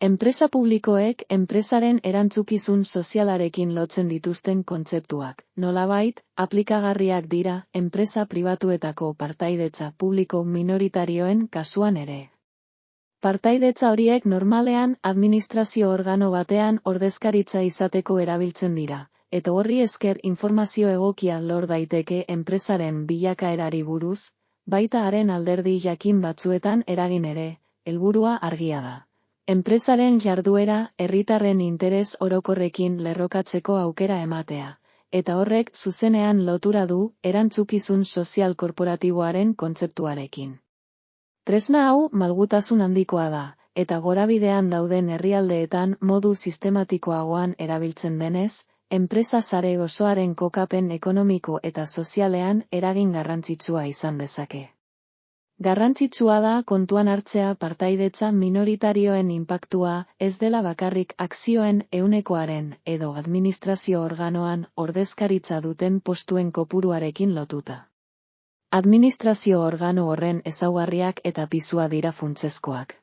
Enpresa publikoek enpresaren erantzukizun sozialarekin lotzen dituzten kontzeptuak, nolabait, aplikagarriak dira enpresa pribatuetako partaidetza publiko minoritarioen kasuan ere. Partaidetza horiek normalean administrazio organo batean ordezkaritza izateko erabiltzen dira, eta horri esker informazio egokia lor daiteke enpresaren bilakaerari buruz, baita haren alderdi jakin batzuetan eragin ere, helburua argia da. Enpresaren jarduera herritarren interes orokorrekin lerrokatzeko aukera ematea, eta horrek zuzenean lotura du erantzukizun sozial korporatiboaren kontzeptuarekin. Tresna hau malgutasun handikoa da, eta gorabidean dauden herrialdeetan modu sistematikoagoan erabiltzen denez, enpresa sare osoaren kokapen ekonomiko eta sozialean eragin garrantzitsua izan dezake. Garrantzitsua da kontuan hartzea partaidetza minoritarioen inpaktua ez dela bakarrik akzioen ehunekoaren edo administrazio organoan ordezkaritza duten postuen kopuruarekin lotuta. Administrazio organo horren ezaugarriak eta pisua dira funtsezkoak.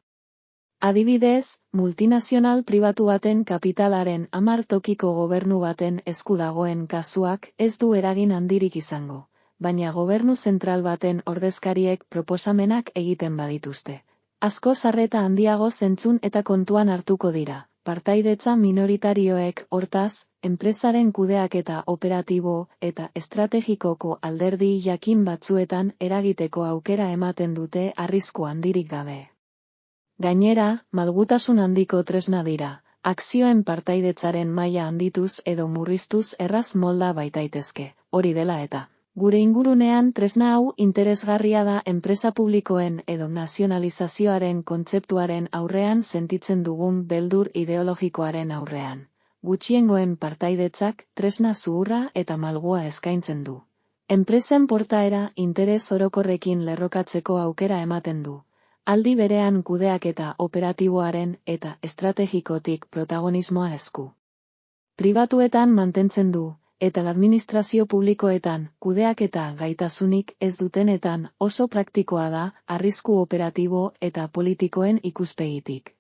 Adibidez, multinazional pribatu baten kapitalaren 10 tokiko gobernu baten esku dagoen kasuak ez du eragin handirik izango, baina gobernu zentral baten ordezkariek proposamenak egiten badituzte. Asko arreta handiago zentzun eta kontuan hartuko dira. Partaidetza minoritarioek, hortaz, enpresaren kudeaketa operatibo eta estrategikoko alderdi jakin batzuetan eragiteko aukera ematen dute arrisku handirik gabe. Gainera, malgutasun handiko tresna dira, akzioen partaidetzaren maila handituz edo murriztuz erraz molda baitaitezke, hori dela eta. Gure ingurunean tresna hau interesgarria da enpresa publikoen edo nazionalizazioaren kontzeptuaren aurrean sentitzen dugun beldur ideologikoaren aurrean. Gutxiengoen partaidetzak tresna zuhurra eta malgua eskaintzen du. Enpresen portaera interes orokorrekin lerrokatzeko aukera ematen du. Aldi berean kudeaketa operatiboaren eta estrategikotik protagonismoa esku. Pribatuetan mantentzen du, eta administrazio publikoetan kudeaketa gaitasunik ez dutenetan oso praktikoa da arrisku operatibo eta politikoen ikuspegitik.